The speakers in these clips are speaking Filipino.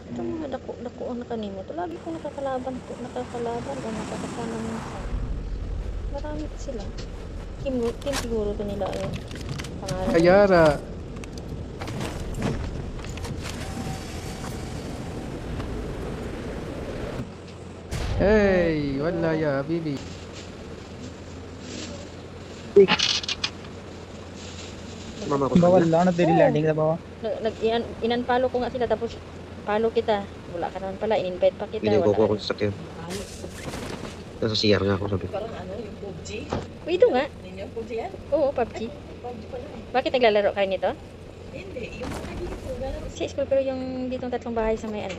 Itong mga dako-dako ang nakanimo. Ito lagi ko nakakalaban o nakakasama minsan. Marami sila. Team siguro to nila eh. Pangalan. Ayara. Hey, wala ya, Bibi. Mama ko Bawal sa lang na diri Oo. landing sa bawah. Inunfollow ko nga sila tapos follow kita. Wala ka naman pala. In-invite pa kita. Bilang ko Wala ako sa sakyan. Nasa CR nga ako sabi ko. Parang ano, yung PUBG? Ito nga. Ninyo, PUBG yan? Oo, PUBG. PUBG pala. Bakit naglalaro kayo nito? Hindi, yung mga dito, gano'n. Sa school pero yung ditong tatlong bahay sa may ano,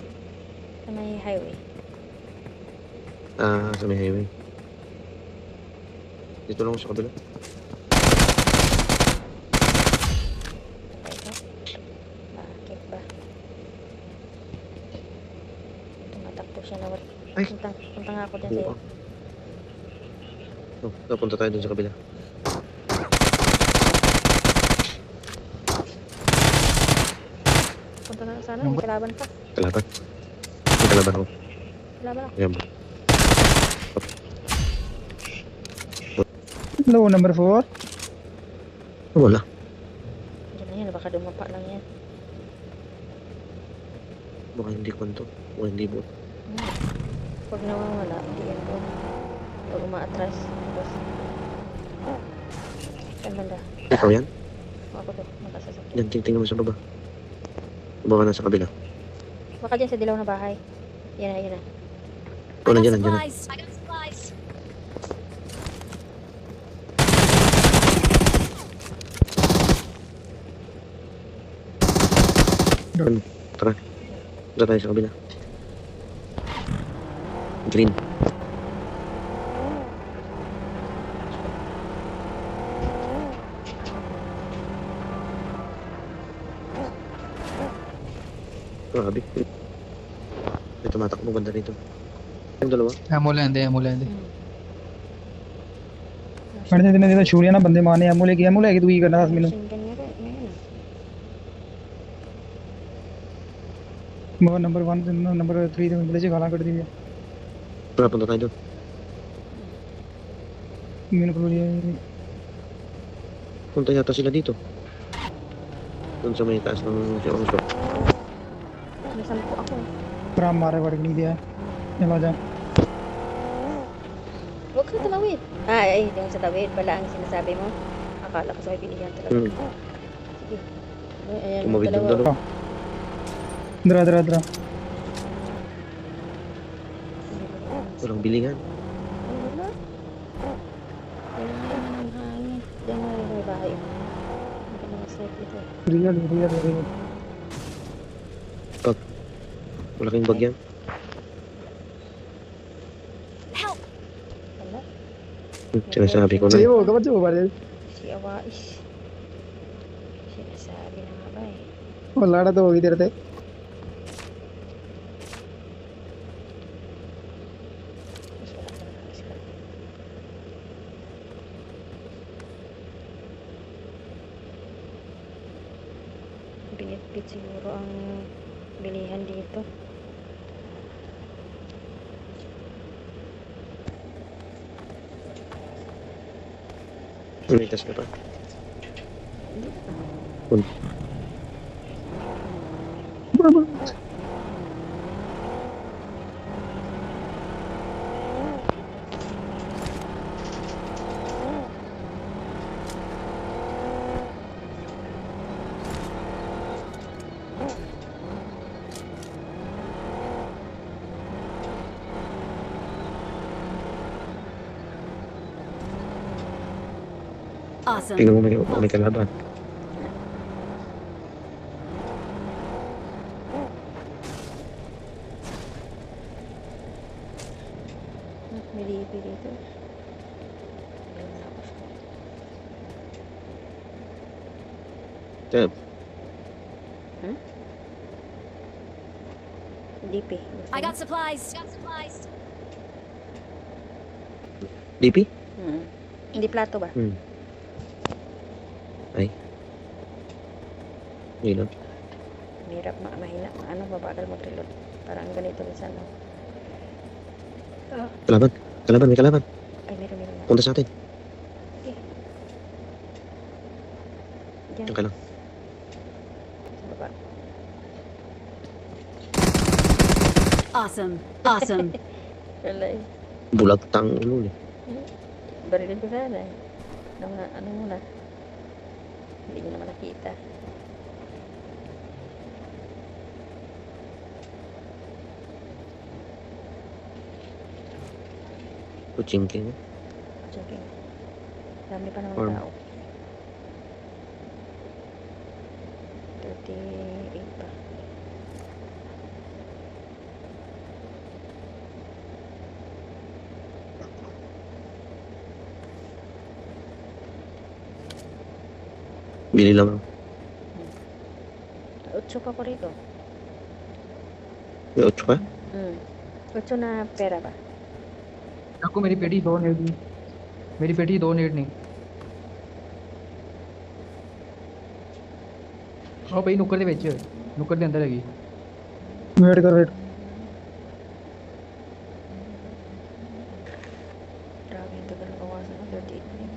sa may highway. Ah, sa may highway. Dito lang ako sa kabila. Ba ito? Bakit ba? Tumatakbo siya na wala. Ay! Punta nga ako dyan sa'yo. Oh, napunta tayo dun sa kabila. Punta na sana, may kalaban pa. Kalaban. May kalaban ako. Kalaban ako. Ayan ba? Hello, number 4. Oh, wala. Diyan na yan, baka dumapa lang yan. Baka hindi kwanto. Baka hindi bot. Pag nawawala, hindi yan doon. Pag umaatras, tapos... Saan banda? Ikaw yan? Ako to, nakasasakyan. Yan, tingnan mo sa baba. Baba na sa kabila. Baka dyan sa dilaw na bahay. Yan na, yan na. Oh, nandiyan, nandiyan na. I got supplies. Tara. Tara tayo sa kabila. Green. Grabe. May tumatakbo banda rito. Yung dalawa. Amulende, amulende. मैंने दिन दिन छुड़ियां ना बंदे मारने एमओ लेके तू ही करना 10 minute Machine gun nga rin, ngayon. मगर नंबर 1 नंबर 3 तो मिले गाना कट दी है Tara, punta tayo doon. मैंने बोल दिया Punta yata sila dito. Doon sa may taas ng shop. May sampu ako. प्राम मारे पड़ नहीं दिया चला जा Huwag ka tumawid. Ay, yung sa tawid pala ang sinasabi mo. Akala ko sa may pilihan talaga. Hmm. Sige. Ayan, Tumawid yung dalawa. इधर इधर इधर Walang bilingan. Wala. Wala ng hangin. Diyan na rin may bahay. Hindi ka mga site dito. Real real real Malaking bagyan. Help. Wala. Sinasabi ko na. चाहिए होगा बच्चे वो बारे Si Awais. Sinasabi na nga ba eh. वो लाड़ा तो होगी तेरे ते Mas wala ka na isa. Binitbit siguro ang bilihan dito. Umitas ka pa. Awesome. Tingnan mo may kalaban. May DP dito. Tab. DP. I got supplies. Got supplies. DP? Hindi plato ba? Ay. Hindi lang. May mahirap, mahina, mabagal mag-reload. Parang ganito rin sa ano. Kalaban. Kalaban, may kalaban. Ay, meron na. Punta sa atin. Diyan, Diyan ka lang. sa baba. Awesome. Awesome. Wala eh. Bulag tang ulo eh. Barilin ko sana eh. Ano muna. Hindi nyo naman nakita. Kuching king. Checking. Dami pa naman Farm. tao. 38 pa. Bili lang. 8 pa po rito. May 8 pa? 8 na pera ba? आपको मेरी पेटी 2 नेट नहीं मेरी पेटी 2 नेट नहीं आओ भाई नुक्कड़ दे विच नुक्कड़ दे अंदर हैगी वेट कर wait Grabe yung tagal ng bawasan ng 38 na yun.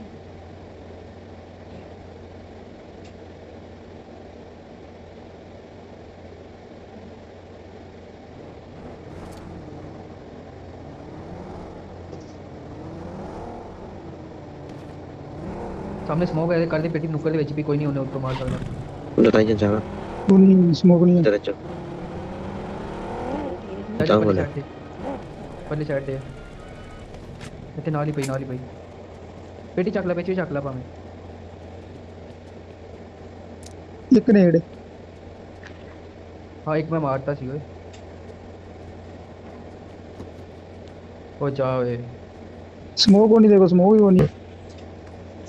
सामने स्मोक है कर दे पेटी नुक्कड़ दे विच भी कोई नहीं होने उसको मार सकदा Punta tayo dyan sa harap. नहीं स्मोक नहीं है Diretso. Ay, Saan पल्ले wala? साइड पल्ले साइड दे इतने नाली पई पेटी चक ला पेटी चक ला पावे एक नेड हाँ एक मैं मारता सी ओए ओ जा ओए स्मोक होनी देखो स्मोक ही होनी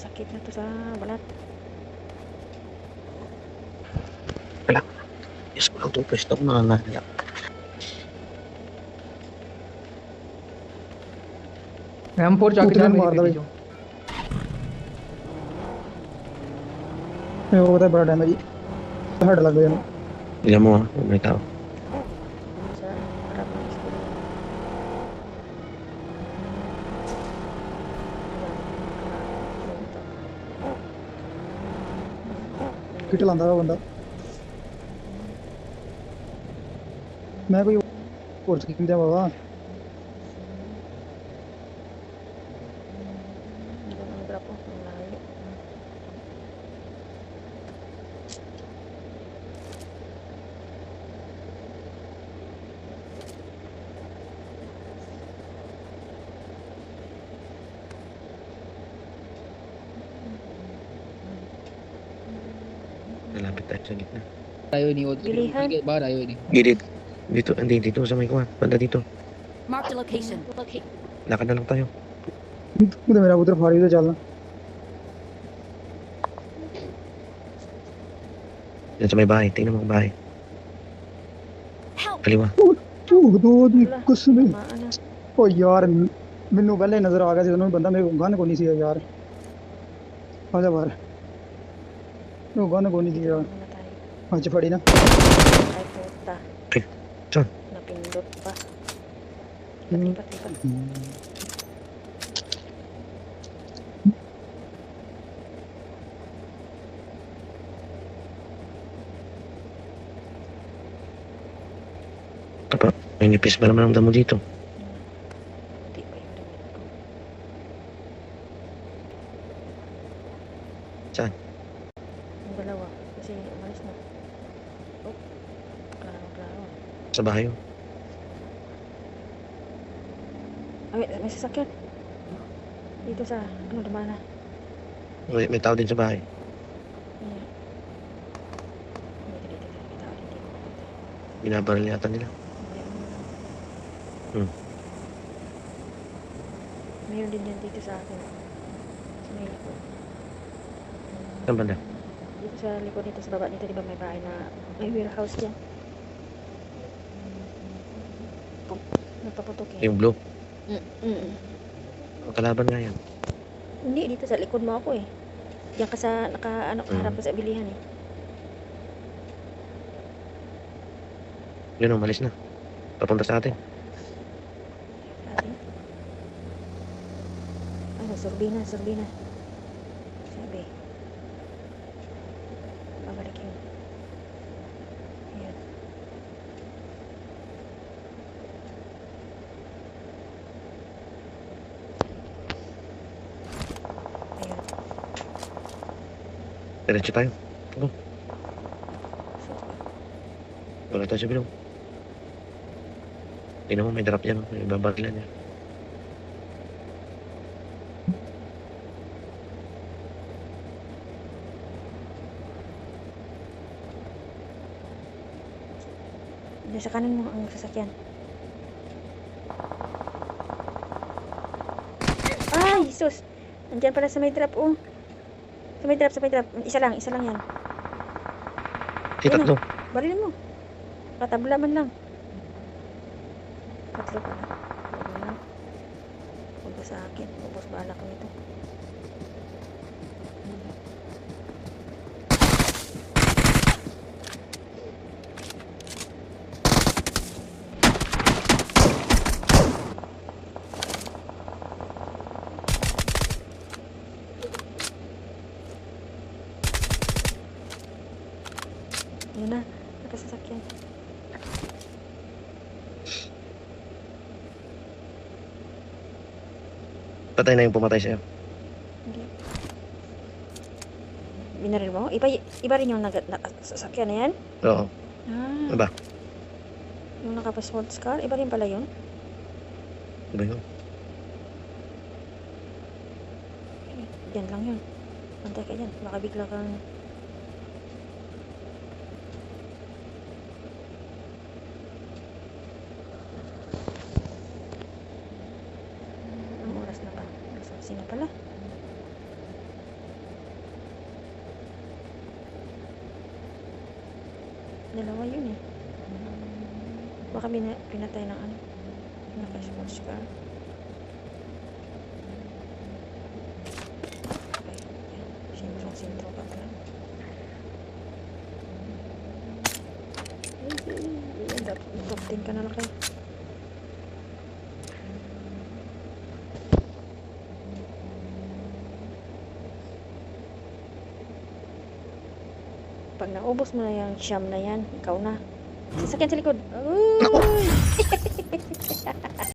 sakit na to sa balat. Yes, ko lang itong pwesto ko nangangalak. M4 चक उतरे जा मार दो मेरी भाई। पेटी चो मेरे को पता है बड़ा डैमेज हेड लग गया Tignan mo ha, may tao. Sa harap ng school. Kit लांदा है बंदा मैं कोई और स्किन दे बाबा Ang grapo, ang layo. Lalapit tayo sa gitna. आयो नहीं वो Bilihan. बाहर आयो नहीं Gilid. Dito, hindi, dito sa may kuwan. Banda dito. Marked a location. Lakad na lang tayo. मुझे मेरा उधर फाड़ी दे चलना Yan sa may bahay. Tingnan mo ang bahay. Help. Kaliwa. दो दी Wala, कसम tamaan na. ओ यार ਮੈਨੂੰ ਪਹਿਲੇ ਨਜ਼ਰ ਆ ਗਿਆ ਜਦੋਂ ਬੰਦਾ ਮੇਰੇ ਕੋਲ ਗਨ ਕੋਈ ਨਹੀਂ ਸੀ ਯਾਰ ਆ ਜਾ ਬਾਹਰ ਉਹ ਗਨ ਕੋਈ ਨਹੀਂ ਸੀ ਯਾਰ Ano na tayo? ਅੱਜ ਫੜੀ ਨਾ Ay, puta. Eh, saan? Napindot pa. Hmm. Lipat. Apa, may nipis ba naman ang damo dito? Hindi pa yung damit ko. Saan? Yung dalawa. Kasi umalis na. Oh. Klaro. Sa bahay yun. Ay, may sasakyan. Dito sa, dumaan na. May tao din sa bahay. Ayan. Dito. May tao din dito. Binabaril yata nila. Mayroon din yan dito sa akin. Sa may likod. Saan banda? Dito sa likod nito, sa baba nito, di ba may bahay na may warehouse dyan. Napaputok eh. Yung blue. Mm. Ang kalaban nga yan. Hindi, dito sa likod mo ako eh. Diyan ka sa, harap ka sa bilihan eh. Yun, umalis na. Papunta sa atin. Atin. Ano, sorbina. Sabi. Babalik yun. Ayan. Ayan. Diretso tayo. So, Wala tayo sa bilog. Tingnan mo, may drop dyan. May babarilan niya. doon sa kanan mo ang sasakyan. Ay, sus! Andiyan pala sa may drop, oh. Sa may drop. Isa lang yan. Tatlo. Barilin mo. Katabla man lang. Tatlo pala. Huwag ba sa akin? Ubos bala ko nito. Yun na. Nakasasakyan. Patay na yung pumatay sa'yo. Hindi. Binaril mo? Iba rin yung sasakyan na yan? Oo. Ah. Ano ba? Yung nakapasword scar? Iba rin pala yun? Ano ba yun? Yan lang yun. Antay ka dyan. Baka bigla kang... Ang oras na ba? Sino pala? Dalawa yun eh. Baka pinatay ng ano. Naka-sports car. Okay. Yan. Sintro ka pala. Ay, top 10 ka na lang kayo. Pag naubos mo na yung siyam na yan, ikaw na. Sasakyan sa likod.